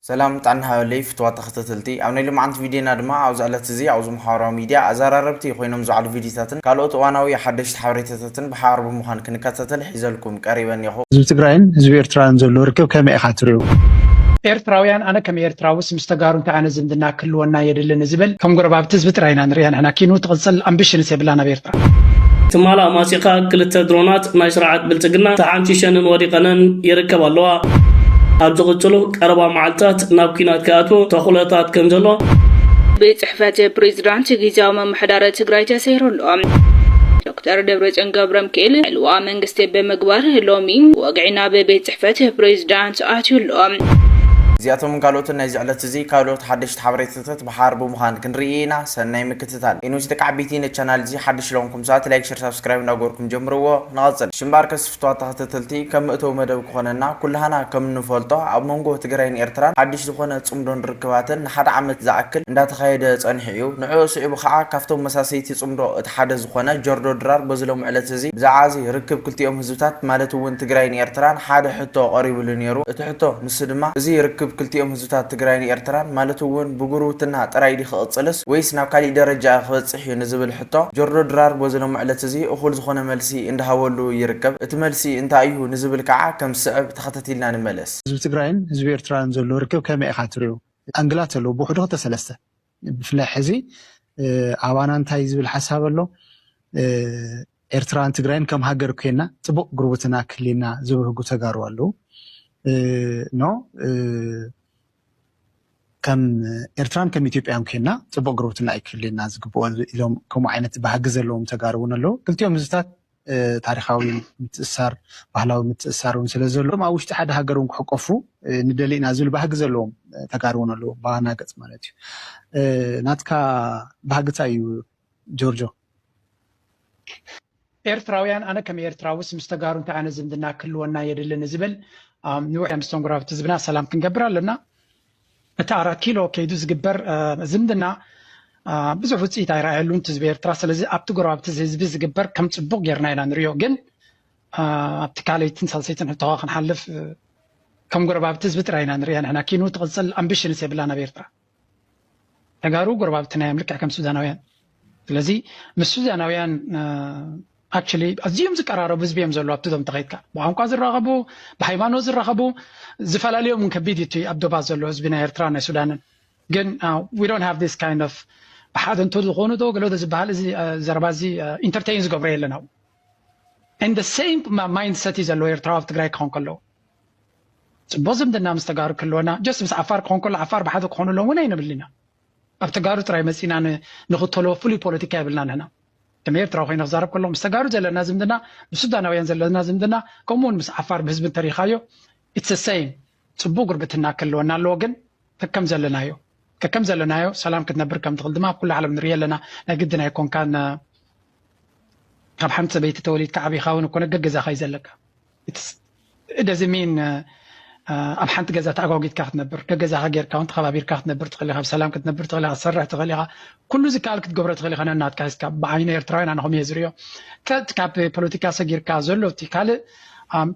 سلام طعنا هاولي فتوى تختتلتي أنا اليوم عند فيديونا دما عاوز على تزي عاوز محاورة ميديا أزارربتي خوينم زعل فيديوهاتن قالوا تواناوي حدش تحاوريتاتن بحارب مخان كنكاتتل حيزلكم قريبا يخو زو تግራይን ህዝቢ ኤርትራን ዘሎ ርክብ ከመይ ኢኻ ትሪኡ ኤርትራውያን ኣነ ከም ኤርትራውስ ምስ ተጋሩ እንተዓነ ዝምድና ክህልወና የድልን ዝብል ከም ጎረባብቲ ህዝቢ ጥራይና ንሪኣ ንሕና ኪኑ ትቕፅል ኣምቢሽንስ የብላና ብኤርትራ ትማላ ማሲኻ ክልተ ድሮናት ናይ ስርዓት ብልጽግና ተሓንሺሸንን ወዲቐንን ይርከብ ኣለዋ ኣብ ዝቕፅሉ ቀረባ መዓልትታት ናብ ኩናት ክኣትዉ ተኽእሎታት ከም ዘሎ ብጽሕፈት ፕሬዝዳንት ጊዜያዊ መምሕዳር ትግራይ ተሰይሩሎም ዶክተር ደብረጽዮን ገብረሚካኤል ልዋ መንግስቲ በመግባር ሎሚ ወግዒና በቤት ጽሕፈት ፕሬዝዳንት ኣትዩሎም زياتهم قالوا لنا زعلت زي قالوا حدش تحبريتات بحارب مخان كنرينا سناي مكتتال انو تكعبيتين القناه زي حدش لونكم ساعات لايك شير سبسكرايب ناغوركم جمروا نغزل شمبارك سفتوا تختتلتي كم اتو مدب كوننا كلنا كم نفولطو اب منغو تግራይን ኤርትራን حدش ዝኾነ ጽምዶን ርክባትን ሓደ ዓመት ዝኣክል እንዳተኻየደ ጸንሕዩ ንዑ ስዒቡ ከዓ ካፍቶም መሳሰይቲ ጽምዶ እቲ ሓደ ዝኾነ ጆርዶ ድራር በዝሎም ዕለት እዚ ብዛዓዚ ርክብ ክልቲኦም ህዝብታት ማለት እውን ትግራይን ኤርትራን ሓደ ሕቶ ቀሪቡሉ ነይሩ እቲ ሕቶ ንስ ድማ እዚ ርክብ كلتيهم هزوتات تجرين إيرتران مالتوون بجروتنا ترايدي خاطلس ويس ناكالي درجة خاطح ينزل حتى جرد درار بوزلهم على تزي أخول زخنا ملسي إن هاولو يركب تملسي أنت أيه نزل كعا كم صعب تخطتي لنا نملس ህዝቢ ትግራይን ህዝቢ ኤርትራን ዘሎ ርክብ ከመይ ኢኻ ትሪኡ ኣንግላት ኣሎ ብውሕዱ ተሰለስተ ብፍላይ ሕዚ ኣባና እንታይ ዝብል ሓሳብ ኣሎ ኤርትራን ትግራይን ከም ሃገር ኮይና ጽቡቕ ጉርብትና ክሊና ዝብህጉ ተጋሩ ኣለዉ no كم إيرتران كم إثيوبيان كنا تبغى قروتنا إكلنا زقبوا اليوم كم عينة بحجز لهم تجاربنا له كل يوم زتات تاريخاوي متأثر بحلاوي متأثر ونسلزل ما وش تحد هجرون حقفوا ندلي نازل بحجز لهم تجاربنا له بعنا قط مالتي ناتكا بحجز أيو جورجو ኤርትራውያን ኣነ ከም ኤርትራውስ ምስ ተጋሩ እንተዓነ ዝምድና ክህልወና የድልን ዝብል ንውሕ ኣምስቶን ጎረባብቲ ህዝብና ሰላም ክንገብር ኣለና እቲ 4 ኪሎ ከይዱ ዝግበር ዝምድና ብዙሕ ውፅኢት ኣይረኣየሉን ህዝቢ ኤርትራ ስለዚ ኣብቲ ጎረባብቲ ህዝቢ ዝግበር ከም ፅቡቅ ጌርና ኢና ንሪኦ ግን ኣብቲ ካልኦይትን ሳልሰይትን ሕቶኻ ክንሓልፍ ከም ጎረባብቲ ህዝቢ ጥራይ ኢና ንሪኣ ንሕና ኪኑ ትቕፅል ኣምቢሽንስ የብላና ብኤርትራ ተጋሩ ጎረባብትና እዮም ልክዕ ከም ሱዳናውያን ስለዚ ምስ ሱዳናውያን actually أزيم ذكرارو بزبيم زلوا أبتدهم تغيتك وعنقا زرقبو بحيوانو زرقبو زفلاليو من كبيديتي أبدو بازلوا زبنا إيرتران السودان جن we don't have this kind of بحد أنتو الغونو دو قالوا ده زبال زربازي entertains قبريل لنا and the same mindset is اللي إيرتراف تغير كون كله بوزم ده نام استجار كلونا just بس عفار كون كل عفار بحد كونه لو وين ينبلينا أبتجارو تراي مسينا نخطلو فولي بوليتيكا بلنا هنا تمير تراوخي نزارب كلهم استجاروا زل لازم دنا بسودان وينزل لازم دنا كمون مس عفار بحزب تاريخايو it's the same تبو قربتنا كلونا لوجن كم زلنايو كم زلنايو سلام كنا بركم تقدمها كل عالم ريال لنا قدنا يكون كان حمد بيت توليد كعبي خاون وكون جزا خاي زلك it doesn't mean أب حنت جزا تعقوقيت كاخت نبر كجزا غير كاونت خبابير كاخت نبر تخليها بسلام كت نبر تخليها سرع تخليها كل ذكالك تجبر تخليها أنا نات كاس كاب بعين إيرتراين أنا هم يزريو كاب بوليتيكا سجير كازلو تكال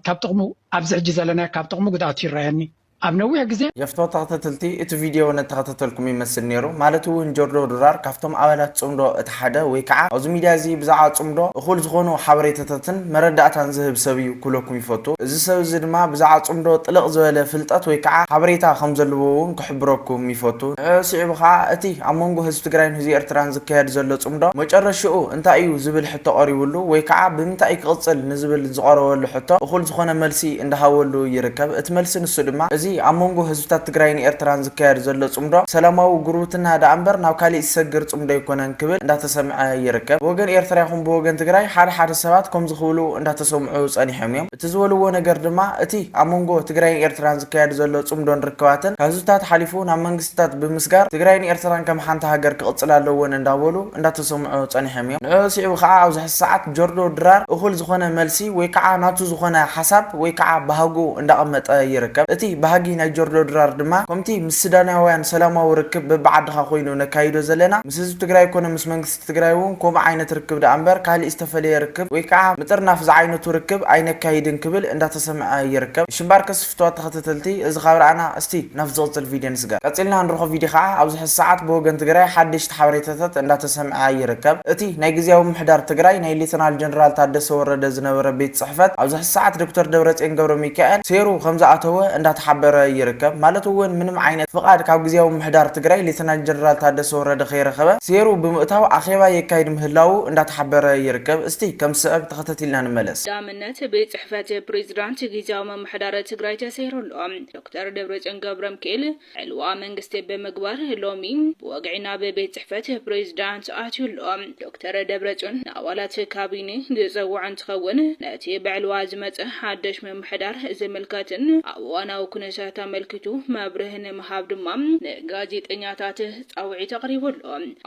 كاب تقوموا أبزع جزالنا كاب تقوموا قد أطير رأيني أبنوي جزء يفتو تغتتلتي إتو فيديو نتغتتلكم يمثل نيرو مالتو نجرو درار كافتم أولاد صمدو اتحادا ويكعا أوزو ميديا زي بزاعة صمدو أخول زغونو حبريتتتن مردات عنزهب سبيو كلكم يفوتو إزي سوزد ما بزاعة صمدو طلق زوالة فلتات ويكعا حبريتا خمزلوون كحبروكم يفوتو سيعبو خا اتي عمونغو هزو تقراين هزي ارتران زكاير زلو صمدو مجرشو انتا ايو زبل حتو قريولو ويكعا بمتا ايك غصل نزبل زغارولو حتو أخول زغونا ملسي اندهاولو يركب اتملسي نسو دما أمونغو هزوتات تجراين إيرتران زكاير زلة صمدا سلامو وجروتنا هذا أمبر ناوكالي يسجر صمدا يكونن كبل إن تسمع يركب وجن إيرترا يخون بوجن تجراي حد السبات كم زخولو إن تسمعوا أني حميم تزولوا ونجرد ما أتي أمونغو تجراين إيرتران زكاير زلة صمدا ركواتن هزوتات حليفون أمانجستات بمسجار تجراين إيرتران كم حنت هاجر كقصلا لو ونداولو إن تسمعوا أني حميم نعوسي وخاء وزح الساعات جردو درار أخول زخنا ملسي ويكع ناتو زخنا حسب ويكع بهاجو إن أمت يركب أتي ባህጊ ናይ ጆርዶ ድራር ድማ ከምቲ ምስ ሱዳናውያን ሰላማዊ ርክብ በብዓድኻ ኮይኑ ነካይዶ ዘለና ምስ ህዝቢ ትግራይ ኮነ ምስ መንግስቲ ትግራይ እውን ከምኡ ዓይነት ርክብ ዳ እምበር ካልእ ዝተፈለየ ርክብ ወይ ከዓ ምጥርናፍ ዝዓይነቱ ርክብ ኣይነካይድን ክብል እንዳተሰምዐ ይርከብ ሽምባር ከስፍቷት ተኸታተልቲ እዚ ኻብራና እስቲ ናብ ዝቕፅል ቪድዮ ንስጋ ቀፂልና ንረኽቦ ቪድዮ ከዓ ኣብዚ ሕዚ ሰዓት ብወገን ትግራይ ሓድሽቲ ሓበሬታታት እንዳተሰምዐ ይርከብ እቲ ናይ ግዝያዊ ምሕዳር ትግራይ ናይ ሌተናል ጀነራል ታደሰ ወረደ ዝነበረ ቤት ጽሕፈት ኣብዚ ሕዚ ሰዓት ዶክተር ደብረጽዮን ገብረ ሚካኤል ሴሩ ከምዝኣተወ እንዳተሓበረ ይርከብ ማለት እውን ምንም ዓይነት ፍቃድ ካብ ግዝያዊ ምሕዳር ትግራይ ሌተናል ጀነራል ታደሰ ወረደ ከይረኸበ ሴሩ ብምእታው ኣኼባ የካይድ ምህላው እንዳተሓበረ ይርከብ እስቲ ከም ሰበብ ተኸታቲልና ንመለስ ዳምነት ቤት ጽሕፈት ፕሬዝዳንት ግዝያዊ ምሕዳር ትግራይ ተሰይሩሉ ዶክተር ደብረጽዮን ገብረ ሚካኤል ዕልዋ መንግስቲ በመግባር ሎሚ ወግዒና በቤት ጽሕፈት ፕሬዝዳንት ኣትዩሉ ዶክተር ደብረጽዮን ኣባላት ካቢኔ ዝፀውዑ እንትኸውን ነቲ ብዕልዋ ዝመፀ ሓድሽ ምምሕዳር ዝምልከትን ኣዋናዊ ኩነታት ኣመልኪቱ መብርህ ንምሃብ ድማ ንጋዜጠኛታት ፃውዒት ኣቕሪቡሉ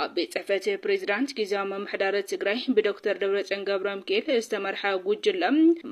ኣብ ቤት ጽሕፈት ፕሬዝዳንት ግዝያዊ ምምሕዳር ትግራይ ብዶክተር ደብረጽዮን ገብረ ሚካኤል ዝተመርሐ ጉጅለ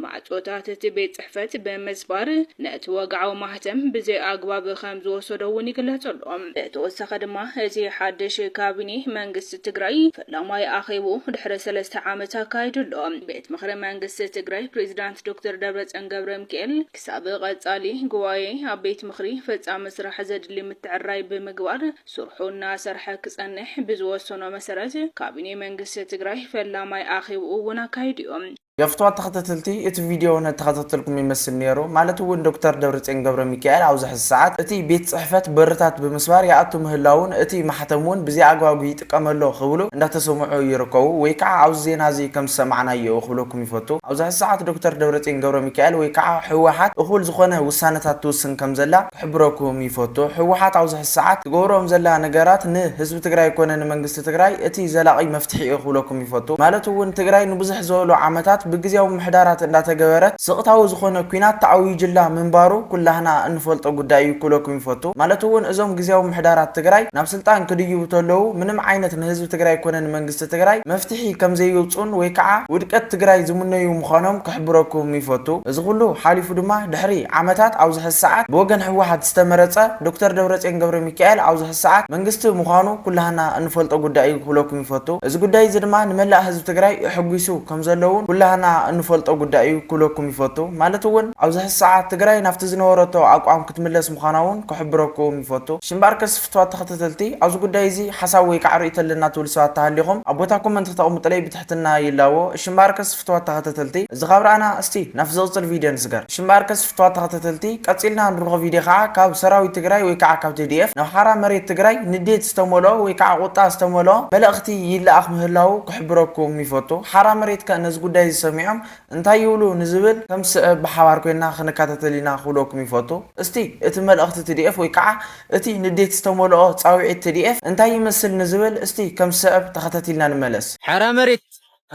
ማዕፆታት እቲ ቤት ጽሕፈት ብምስባር ነቲ ወግዓዊ ማህተም ብዘይ ኣግባብ ከም ዝወሰዶ እውን ይግለጸሉ ብተወሳኺ ድማ እቲ ሓድሽ ካቢኔ መንግስቲ ትግራይ ፈላማይ ኣኼቡ ድሕሪ 3 ዓመት ኣካይዱሉ ቤት ምክሪ መንግስቲ ትግራይ ፕሬዝዳንት ዶክተር ደብረጽዮን ገብረ ሚካኤል ክሳብ ቀጻሊ ጉባኤ ኣብ ቤት ምክሪ ፈጻሚ ስራሕ ዘድሊ ምትዕራይ ብምግባር ስርሑ እናሰርሐ ክጸንሕ ብዝወሰኖ መሰረት ካቢኔ መንግስቲ ትግራይ ፈላማይ ኣኼቡ እውን ኣካይዱ እዮም يفتوى تخطتلتي ات فيديو نتخطتلكم يمثل نيرو مالتو وين دكتور دبرصيون ገብረ ሚካኤል አውዝ ሕሳዓት እቲ ቤት ጽሕፈት በርታት በመስባር ያአቱ ምህላውን እቲ ማህተሙን በዚ አግባቡ ይጥቀመሎ خብሉ እንዳተሰምዑ ይርከው ወይ ከዓ አውዝ ዜና ዚ ከም ሰማዕናዮ خብሉኩም ይፈቱ አውዝ ሕሳዓት ዶክተር ደብረጽዮን ገብረ ሚካኤል ወይ ከዓ ህወሓት እኹል ዝኾነ ውሳነታት ትውስን ከም ዘላ ክሕብረኩም ይፈቱ ህወሓት አውዝ ሕሳዓት ትገብሮም ዘላ ነገራት ንህዝቢ ትግራይ ኮነ ንመንግስቲ ትግራይ እቲ ዘላቂ መፍትሒ ይኽብለኩም ይፈቱ ማለቱ ወን ትግራይ ንብዙሕ ዝበሉ ዓመታት بجزاو محدارات لا تجبرت سقطاو زخونه كينات تعويجلا منبارو كلنا انفلطو ጉዳዩ ኩለኩም ይፈቱ ማለቱን እዞም ግዝያው محدارات ትግራይ ናብ ስልጣን ክድይቡ ተለው ምንም ዓይነት ንህዝብ ትግራይ ኮነን መንግስት ትግራይ መፍትሒ ከም ዘይውጹን ወይ ከዓ ውድቀት ትግራይ ዝምነዩ ምዃኖም ክሕብረኩም ይፈቱ እዚ ሁሉ ሓሊፉ ድማ ድሕሪ ዓመታት አውዝ ሕሳዓት በወገን ህወሓት ዝተመረጸ ዶክተር ደብረጽዮን ገብረ ሚካኤል አውዝ ሕሳዓት መንግስት ምዃኑ ኩለና እንፈልጦ ጉዳዩ ኩለኩም ይፈቱ እዚ ጉዳይ ድማ ንመላእ ህዝብ ትግራይ ሕጉይሱ ከም ዘለውን ኩለና እንፈልጦ ጉዳዩ ኩለኩም ይፈቱ ማለቱን አውዝ ሕሳዓት ትግራይ ናፍቲ ዝነበረቶ አቋም ክትመለስ ምዃናውን ክሕብረኩም ይፈቱ ሽምባር ከስፍቷት ተኸታተልቲ አውዝ ጉዳይ እዚ ሓሳብ ወይ ከዓ ርእይተልና ትውልሰባት ተሃሊኹም አቦታ ኮመንት ተቀምጥለይ ብትሕትና ይላዎ ሽምባር ከስፍቷት ተኸታተልቲ እዚ ኸብራና እስቲ ናፍ ዝቕፅል ቪድዮ ንስገር ሽምባር ከስፍቷት ተኸታተልቲ ቀፂልና ንርኾ ቪድዮ ከዓ ካብ ሰራዊት ትግራይ ወይ ከዓ ካብ TDF ናብ ሓራ መሬት ትግራይ ንዴት ዝተመልኦ ወይ ከዓ ቁጣ ዝተመልኦ መልእኽቲ ይለኣኽ ምህላው ክሕብረኩም ይፈቱ ሓራ መሬት ከነዚ ጉዳይ ዝሰሚዖም እንታይ ይብሉ ንዝብል ከም ብሓባር ኮይና ክንከታተልና ክብለኩም ይፈቱ እስቲ እቲ መልእኽቲ TDF ወይ ከዓ እቲ ንዴት ዝተመልኦ ጻውዒት TDF እንታይ ይመስል ንዝብል እስቲ ከም ሰብ ተኸታተልና ንመለስ ሓራ መሬት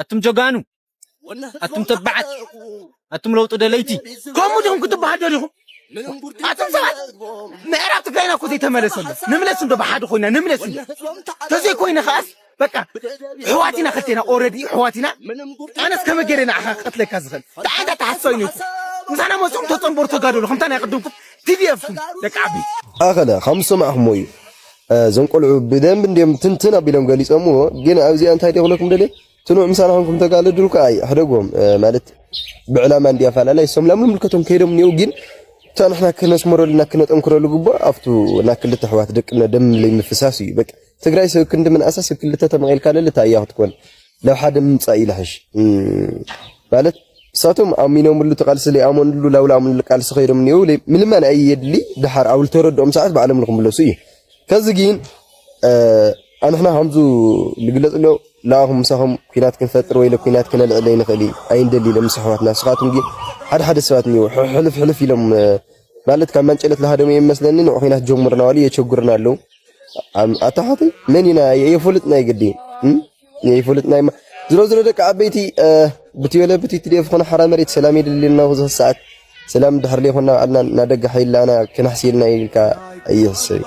አቱም ጆጋኑ አቱም ተባዓት አቱም ለውጥ ደለይቲ ከምኡ ዲኹም ክትባሃሉ ዲኹም አቱም ሰባት ምዕራብ ትግራይና እኮ ዘይተመለሰሉ ንምለስ እንዶ ብሓደ ኮይና ንምለስ ተዘይ ኮይና ኸኣስ በቃ حواتنا خلتنا اوريدي حواتنا انا كما جرينا قتلك كازخل تعال تحسوني انا مسوم تصنبر تقادو خمتنا يقدمكم TDF لك عبي اخذ خمسه معهم وي زنقلعوا بدم እንደም ትንትና ቢለም ገሊጸሙ ግን ኣብዚ አንታይ ደውለኩም ደለ ትኑ ምሳናኩም ተጋለድልኩ አይ አደጎም ማለት ብዕላማ እንዲያፋላላይ ሰምላም ምልከቶም ከይደም ነው ግን ታናና ከነስመረልና ከነጠንክረሉ ግቦ አፍቱ ናክል ተሕዋት ደቅነ ደም ላይ መፍሳስ እዩ በቃ ትግራይ ሰክንድ ምን አሳስ ክልተ ተመይል ካለ ለታያው ትኮን ለው ሓደ ምንጻ ኢላሽ ማለት ሳቶም አሚኖም ሁሉ ተቃልስ ላይ አሞን ሁሉ ላውላም ልቃልስ ኸይደም ነው ምንም ማን አይየድሊ ድሓር አውል ተረዶም ሰዓት በዓለም ለኩም ብለሱ እዩ ከዚግን አንሕና ሀምዙ ልግለጽለው ላሁም ሰኹም ኩናት ክንፈጥር ወይ ለኩናት ከነልዕለይ ንኽእል አይንደሊ ለምስሕዋትና ስኻቱም ግን ሓደ ሰባት ነው ሕልፍ ኢሎም ማለት ከመንጨለት ለሃደም ይመስለኒ ነው ኩናት ጀምርና ወሊ የቸጉርና አለው አታሐቲ መንና የይፈልጥና ይግዲ የይፈልጥና ዝሮ ደቃ አበይቲ ብትየለ ብቲ TDF ኾነ ሓራ መሬት ሰላም ይድልና ወዘ ሰዓት ሰላም ድሕር ላይ ኾነ አልና ናደጋ ኃይላና ከናሕሲልና ይልካ አይህሰይ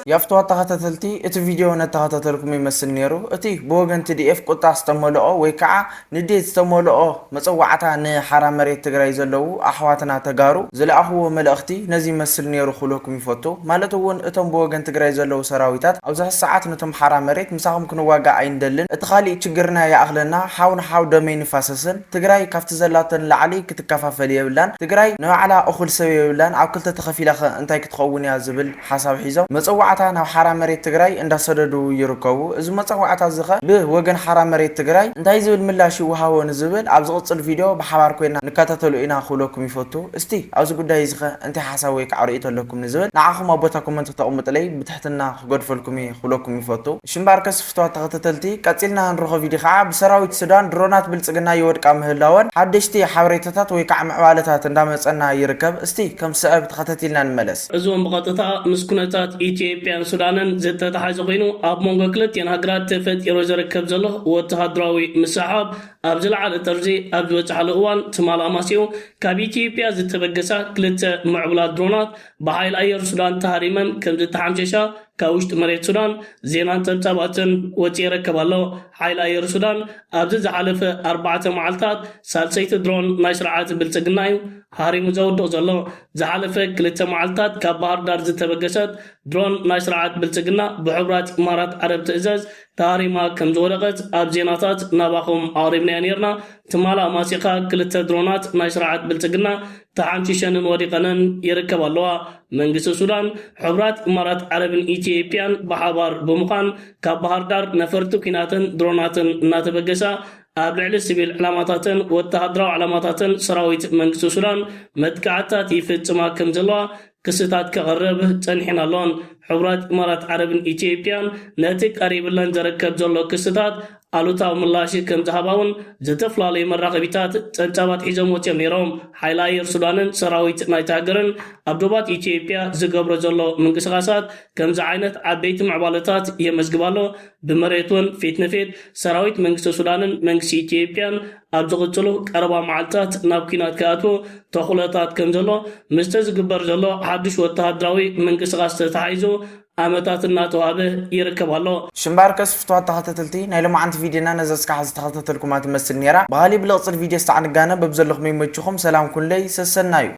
يفتوى تغتتلتي ات فيديو نتغتتلكم يمثل نيرو اتي بوغن TDF قطع استمولو ويكعا نديت استمولو مصوعتا نحرا مريت تغراي زلو احواتنا تغارو زلاخو ملأختي نزي يمثل نيرو خلوكم يفوتو مالتون اتم بوغن تغراي زلو سراويتات اوزا الساعات نتم حرا مريت مساهم كنو واقع عين دلن اتخالي تشجرنا يا اغلنا حاو دمين فاسسن تغراي كافت زلاتن لعلي كتكفافل يبلان تغراي نوع على اخل سوي يبلان او كلتا تخفيلخ انتاي كتخون يا زبل حساب حيزو مصوعتا ناو حرا مريت تغراي انداسددو يركبو از مصوعتا زخه به وغن حرا مريت تغراي انتاي زبل ملاشي وهاو نزبل ابز قصل فيديو بحبار كوينا نكاتتلو اينا خلوكم يفوتو استي اوز غداي زخه انت حسابي كعريت لكم نزبل نعاخم ابوتا كومنت تقومط لي بتحتنا غدفلكم خلوكم يفوتو شمبار كسفتو تغتتلتي قاتلنا نروح فيديو خا بسراويت سودان درونات بلصقنا يودقا مهلاون حدشتي حبريتات وي كع معوالتات اندامصنا يركب استي كم سبب تختتلنا نملس ازوم بقطتا مسكونتات ኢትዮጵያን ሱዳንን ዘተታሓዘ ኮይኑ ኣብ ሞንጎ ክልቲአን ሃገራት ተፈጢሩ ዝርከብ ዘሎ ወተሃደራዊ ምሳሓብ ኣብ ዝለዓለ ጠርዚ ኣብ ዝበፅሓለ እዋን ተማላማሲኡ ካብ ኢትዮጵያ ዝተበገሳ ክልተ ምዕቡላት ድሮናት ብሓይሊ ኣየር ሱዳን ተሃሪመን ከም ዝተሓምሸሻ ካብ ውሽጢ መሬት ሱዳን ዜናን ተንፀባትን ወፂ ይረከባሎ ሓይሊ ኣየር ሱዳን ኣብዚ ዝሓለፈ 4 መዓልታት ሳልሰይቲ ድሮን ናይ ስርዓት ብልፅግና እዩ ሃሪሙ ዘውድቕ ዘሎ ዝሓለፈ 2 መዓልታት ካብ ባህር ዳር ዝተበገሰት ድሮን ናይ ስርዓት ብልፅግና ብሕቡራት ኢማራት ዓረብ ትእዛዝ ታሪማ ከም ዝወደቀት ኣብ ዜናታት ናባኹም ኣቅሪብና ነርና ትማላ ማሲኻ 2 ድሮናት ናይ ስርዓት ብልፅግና ተሓንቺሸንን ወዲቀንን ይርከባ ኣለዋ መንግስቲ ሱዳን ሕቡራት ኢማራት ዓረብን ኢትዮጵያን ብሓባር ብምዃን ካብ ባህር ዳር ነፈርቲ ኩናትን ድሮናትን እናተበገሳ ኣብ ልዕሊ ሲቪል ዕላማታትን ወተሃደራዊ ዕላማታትን ሰራዊት መንግስቲ ሱዳን መጥቃዕታት ይፍጽማ ከም ዘለዋ ክስታት ከቕርብ ጸኒሕና ኣሎን ሕቡራት ኢማራት ዓረብን ኢትዮጵያን ነቲ ቀሪብለን ዝርከብ ዘሎ ክስታት ኣሉታዊ ምላሽ ከም ዝሃባውን ዝተፈላለዩ መራኸቢታት ጸንጸባት ሒዞም ወፅዮም ነይሮም ሓይሊ ኣየር ሱዳንን ሰራዊት ናይቲ ሃገርን ኣብ ዶባት ኢትዮጵያ ዝገብሮ ዘሎ ምንቅስቓሳት ከምዚ ዓይነት ዓበይቲ ምዕባለታት የመዝግባሎ ብመሬት እውን ፊት ንፊት ሰራዊት መንግስቲ ሱዳንን መንግስቲ ኢትዮጵያን ኣብ ዝቕፅሉ ቀረባ መዓልትታት ናብ ኩናት ክኣትዉ ተኽእሎታት ከም ዘሎ ምስቲ ዝግበር ዘሎ ሓዱሽ ወተሃደራዊ ምንቅስቓስ ተተሓሒዙ ዓመታት እናተዋህበ ይርከባሎ ሽምባር ከስፍቷ ተኸተተልቲ ናይ ሎማዓንቲ ቪድዮና ነዘስካ ሓዝ ተኸተተልኩማ ትመስል ነራ ባህሊ ብለቕፅል ቪድዮ ዝተዓንጋነ በብዘለኹም ይመችኹም ሰላም ኩለይ ሰሰናዩ